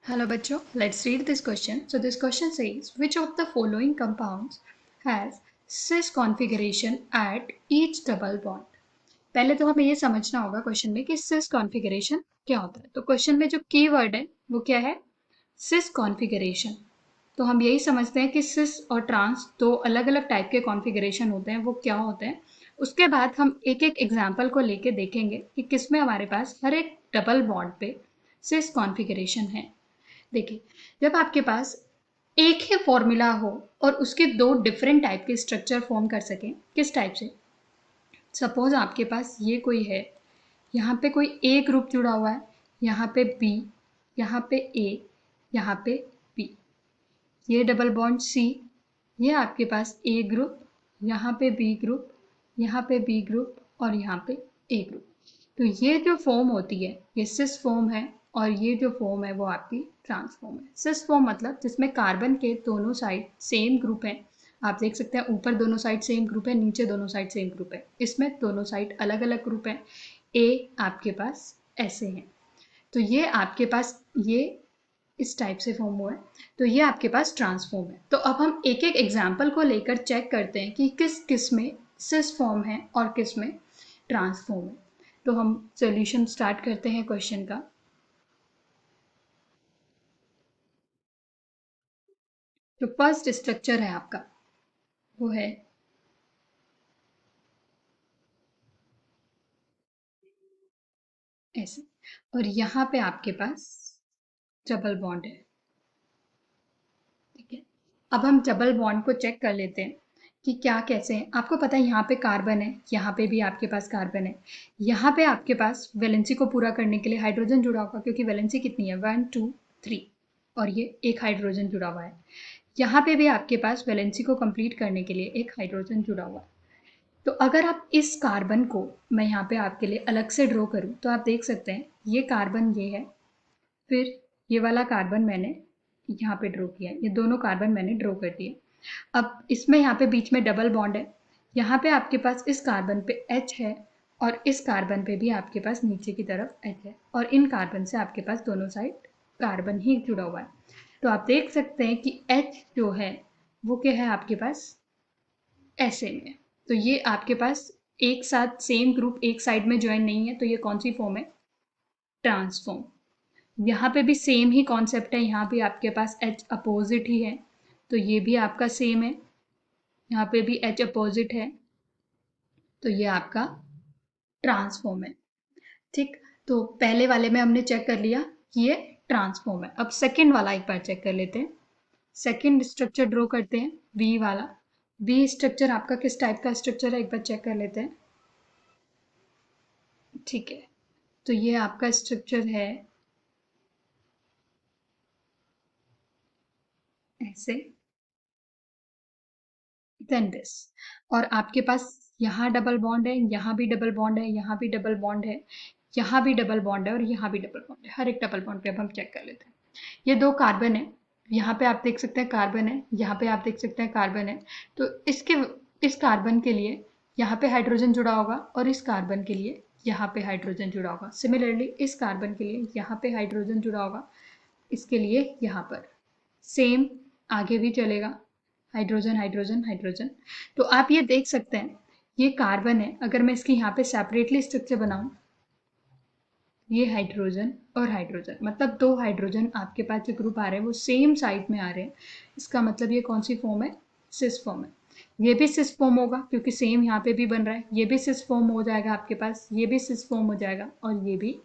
Hello बच्चों, let's read this question. So this question says, which of the following compounds has cis configuration at each double bond? पहले तो हमें ये समझना होगा क्वेश्चन में कि cis configuration क्या होता है. तो क्वेश्चन में जो की वर्ड है वो क्या है? cis configuration. तो हम यही समझते हैं कि cis और ट्रांस दो अलग अलग टाइप के कॉन्फ़िगरेशन होते हैं, वो क्या होते हैं. उसके बाद हम एक एक एग्जाम्पल को लेके देखेंगे कि किसमें हमारे पास हर एक डबल बॉन्ड पे cis कॉन्फ़िगरेशन है. देखिए, जब आपके पास एक ही फॉर्मूला हो और उसके दो डिफरेंट टाइप के स्ट्रक्चर फॉर्म कर सकें, किस टाइप से? सपोज आपके पास ये कोई है, यहाँ पे कोई ए ग्रुप जुड़ा हुआ है, यहाँ पे बी, यहाँ पे ए, यहाँ पे बी, ये डबल बॉन्ड सी, ये आपके पास ए ग्रुप, यहाँ पे बी ग्रुप, यहाँ पे बी ग्रुप और यहाँ पे ए ग्रुप. तो ये जो फॉर्म होती है ये सिस फॉर्म है और ये जो फॉर्म है वो आपकी ट्रांस फॉर्म है. सिस फॉर्म मतलब जिसमें कार्बन के दोनों साइड सेम ग्रुप है. आप देख सकते हैं ऊपर दोनों साइड सेम ग्रुप है, नीचे दोनों साइड सेम ग्रुप है. इसमें दोनों साइड अलग अलग ग्रुप है. ए आपके पास ऐसे हैं. तो ये आपके पास ये इस टाइप से फॉर्म हुआ है. तो ये आपके पास ट्रांसफॉर्म है. तो अब हम एक एक एग्जाम्पल को लेकर चेक करते हैं कि किस किस में सिस फॉर्म है और किस में ट्रांसफॉर्म है. तो हम सॉल्यूशन स्टार्ट करते हैं क्वेश्चन का. जो फर्स्ट स्ट्रक्चर है आपका वो है ऐसे, और यहाँ पे आपके पास डबल बॉन्ड है. ठीक है, अब हम डबल बॉन्ड को चेक कर लेते हैं कि क्या कैसे हैं. आपको पता है यहाँ पे कार्बन है, यहाँ पे भी आपके पास कार्बन है, यहाँ पे आपके पास वैलेंसी को पूरा करने के लिए हाइड्रोजन जुड़ा होगा क्योंकि वैलेंसी कितनी है 1 2 3 और ये एक हाइड्रोजन जुड़ा हुआ है. यहाँ पे भी आपके पास वैलेंसी को कंप्लीट करने के लिए एक हाइड्रोजन जुड़ा हुआ है. तो अगर आप इस कार्बन को मैं यहाँ पे आपके लिए अलग से ड्रॉ करूँ तो आप देख सकते हैं ये कार्बन ये है, फिर ये वाला कार्बन मैंने यहाँ पे ड्रॉ किया है, ये दोनों कार्बन मैंने ड्रॉ कर दिए. अब इसमें यहाँ पे बीच में डबल बॉन्ड है, यहाँ पे आपके पास इस कार्बन पे H है और इस कार्बन पे भी आपके पास नीचे की तरफ H है और इन कार्बन से आपके पास दोनों साइड कार्बन ही जुड़ा हुआ है. तो आप देख सकते हैं कि H जो है वो क्या है आपके पास ऐसे में. तो ये आपके पास एक साथ सेम ग्रुप एक साइड में ज्वाइन नहीं है, तो ये कौन सी फॉर्म है? ट्रांसफॉर्म. यहाँ पे भी सेम ही कॉन्सेप्ट है, यहाँ भी आपके पास एच अपोजिट ही है, तो ये भी आपका सेम है. यहाँ पे भी एच अपोजिट है, तो ये आपका ट्रांसफॉर्म है. ठीक, तो पहले वाले में हमने चेक कर लिया कि ये ट्रांसफॉर्म है. अब सेकंड वाला एक बार चेक कर लेते हैं. सेकंड स्ट्रक्चर ड्रॉ करते हैं, वी वाला. वी स्ट्रक्चर आपका किस टाइप का स्ट्रक्चर है एक बार चेक कर लेते हैं. ठीक है, तो ये आपका स्ट्रक्चर है ऐसे, देन दिस, और आपके पास यहाँ डबल बॉन्ड है, यहाँ भी डबल बॉन्ड है, यहाँ भी डबल बॉन्ड है, यहाँ भी डबल बॉन्ड है और यहाँ भी डबल बॉन्ड है. हर एक डबल बॉन्ड पे अब हम चेक कर लेते हैं. ये दो कार्बन है, यहाँ पे आप देख सकते हैं कार्बन है, यहाँ पे आप देख सकते हैं कार्बन है. तो इसके इस कार्बन के लिए यहाँ पे हाइड्रोजन जुड़ा होगा और इस कार्बन के लिए यहाँ पे हाइड्रोजन जुड़ा होगा. सिमिलरली इस कार्बन के लिए यहाँ पे हाइड्रोजन जुड़ा होगा, इसके लिए यहाँ पर सेम आगे भी चलेगा, हाइड्रोजन हाइड्रोजन हाइड्रोजन. तो आप ये देख सकते हैं ये कार्बन है, अगर मैं इसकी यहाँ पे सेपरेटली स्ट्रक्चर बनाऊं, ये हाइड्रोजन और हाइड्रोजन, मतलब दो हाइड्रोजन आपके पास जो ग्रुप आ रहे हैं वो सेम साइड में आ रहे हैं. इसका मतलब ये कौन सी फॉर्म है? सिस फॉर्म है. ये भी सिस फॉर्म होगा क्योंकि सेम यहाँ पे भी बन रहा है, ये भी सिस फॉर्म हो जाएगा आपके पास, ये भी सिस फॉर्म हो जाएगा और ये भी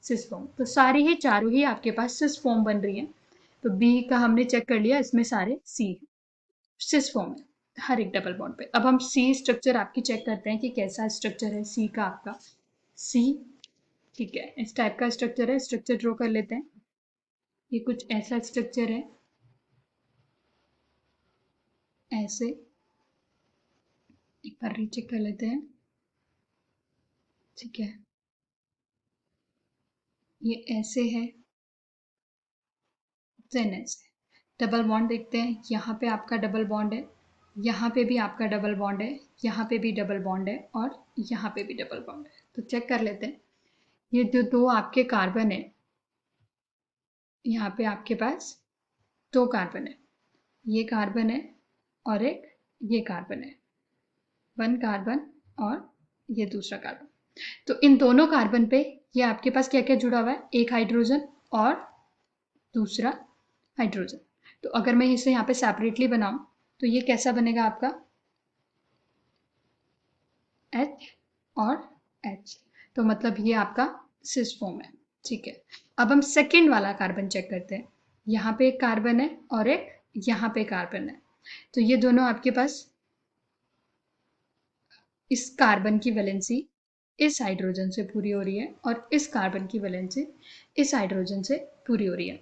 सिस फॉर्म. तो सारी ही चारों ही आपके पास सिस फॉर्म बन रही है. तो बी का हमने चेक कर लिया, इसमें सारे सी सिस फॉर्म है हर एक डबल बॉन्ड पे. अब हम सी स्ट्रक्चर आपकी चेक करते हैं कि कैसा स्ट्रक्चर है सी का आपका. सी, ठीक है, इस टाइप का स्ट्रक्चर है. स्ट्रक्चर ड्रॉ कर लेते हैं. ये कुछ ऐसा स्ट्रक्चर है ऐसे, एक बार रीचेक कर लेते हैं. ठीक है, ये ऐसे है, देन ऐसे डबल बॉन्ड देखते हैं. यहाँ पे आपका डबल बॉन्ड है, यहाँ पे भी आपका डबल बॉन्ड है, यहाँ पे भी डबल बॉन्ड है और यहाँ पे भी डबल बॉन्ड है. तो चेक कर लेते हैं. ये जो दो आपके कार्बन है यहाँ पे आपके पास 2 कार्बन है, ये कार्बन है और एक ये कार्बन है, 1 कार्बन और ये दूसरा कार्बन। तो इन दोनों कार्बन पे ये आपके पास क्या क्या जुड़ा हुआ है, एक हाइड्रोजन और दूसरा हाइड्रोजन। तो अगर मैं इसे यहाँ पे सेपरेटली बनाऊं तो ये कैसा बनेगा आपका, H और H। तो मतलब ये आपका सिस फॉर्म है। ठीक है, अब हम सेकेंड वाला कार्बन चेक करते हैं। यहाँ पे एक कार्बन है और एक यहाँ पे कार्बन है। तो ये दोनों आपके पास, इस कार्बन की वैलेंसी इस हाइड्रोजन से पूरी हो रही है और इस कार्बन की वैलेंसी इस हाइड्रोजन से पूरी हो रही है।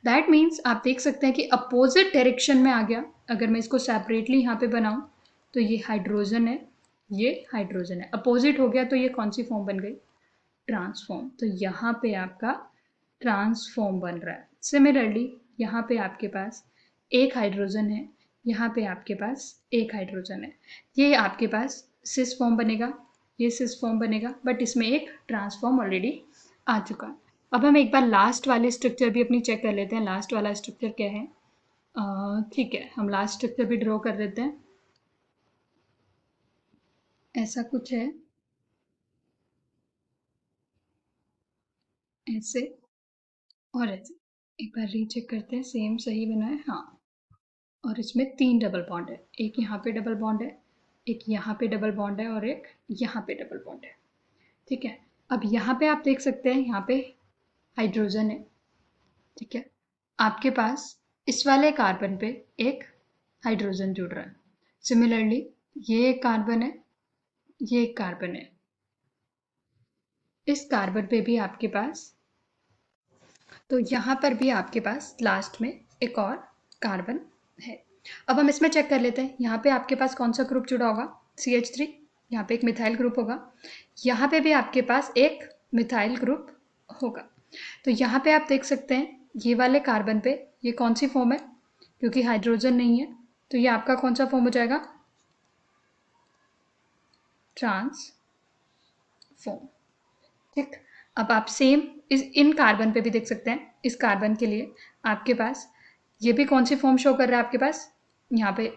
दैट मीन्स आप देख सकते हैं कि अपोजिट डायरेक्शन में आ गया। अगर मैं इसको सेपरेटली यहाँ पे बनाऊं तो ये हाइड्रोजन है, ये हाइड्रोजन है, अपोजिट हो गया तो ये कौन सी फॉर्म बन गई, ट्रांसफॉर्म। तो यहाँ पे आपका ट्रांसफॉर्म बन रहा है। सिमिलरली यहाँ पे आपके पास एक हाइड्रोजन है, यहाँ पे आपके पास एक हाइड्रोजन है, ये आपके पास सिस फॉर्म बनेगा, ये सिस फॉर्म बनेगा, बट इसमें एक ट्रांसफॉर्म ऑलरेडी आ चुका है। अब हम एक बार लास्ट वाले स्ट्रक्चर भी अपनी चेक कर लेते हैं। लास्ट वाला स्ट्रक्चर क्या है, ठीक है, हम लास्ट स्ट्रक्चर भी ड्रॉ कर देते हैं। ऐसा कुछ है, ऐसे और ऐसे। एक बार रीचेक करते हैं, सेम सही बना है, हाँ। और इसमें 3 डबल बॉन्ड है, एक यहाँ पे डबल बॉन्ड है, एक यहाँ पे डबल बॉन्ड है और एक यहाँ पे डबल बॉन्ड है। ठीक है, अब यहाँ पे आप देख सकते हैं, यहाँ पे हाइड्रोजन है। ठीक है, आपके पास इस वाले कार्बन पे एक हाइड्रोजन जुड़ रहा है। सिमिलरली ये एक कार्बन है, ये एक कार्बन है, इस कार्बन पे भी आपके पास, तो यहाँ पर भी आपके पास लास्ट में एक और कार्बन है। अब हम इसमें चेक कर लेते हैं, यहाँ पे आपके पास कौन सा ग्रुप जुड़ा होगा, CH3, यहाँ पे एक मिथाइल ग्रुप होगा, यहाँ पे भी आपके पास एक मिथाइल ग्रुप होगा। तो यहाँ पे आप देख सकते हैं ये वाले कार्बन पे ये कौन सी फॉर्म है, क्योंकि हाइड्रोजन नहीं है तो ये आपका कौन सा फॉर्म हो जाएगा, ट्रांस फॉर्म। ठीक, अब आप सेम इन कार्बन पे भी देख सकते हैं, इस कार्बन के लिए आपके पास ये भी कौन सी फॉर्म शो कर रहा है आपके पास, यहाँ पे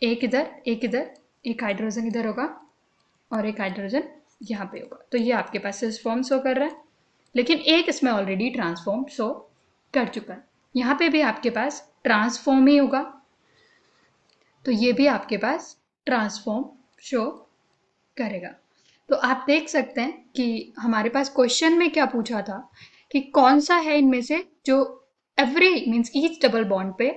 एक इधर एक इधर, एक हाइड्रोजन इधर होगा और एक हाइड्रोजन यहाँ पे होगा। तो ये आपके पास सिस फॉर्म शो कर रहा है, लेकिन एक इसमें ऑलरेडी ट्रांसफॉर्म शो कर चुका है। यहाँ पे भी आपके पास ट्रांसफॉर्म ही होगा, तो ये भी आपके पास ट्रांसफॉर्म शो करेगा। तो आप देख सकते हैं कि हमारे पास क्वेश्चन में क्या पूछा था कि कौन सा है इनमें से जो every means each double bond पे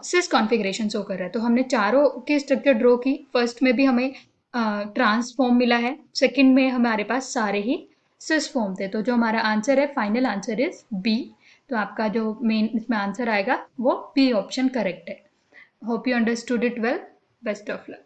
सिस कॉन्फ़िगरेशन शो कर रहा है। तो हमने चारों की स्ट्रक्चर ड्रॉ की। फर्स्ट में भी हमें ट्रांसफॉर्म मिला है, सेकंड में हमारे पास सारे ही सिस फॉर्म थे। तो जो हमारा आंसर है, फाइनल आंसर इज बी। तो आपका जो मेन इसमें आंसर आएगा वो बी ऑप्शन करेक्ट है। Hope you understood it well. Best of luck.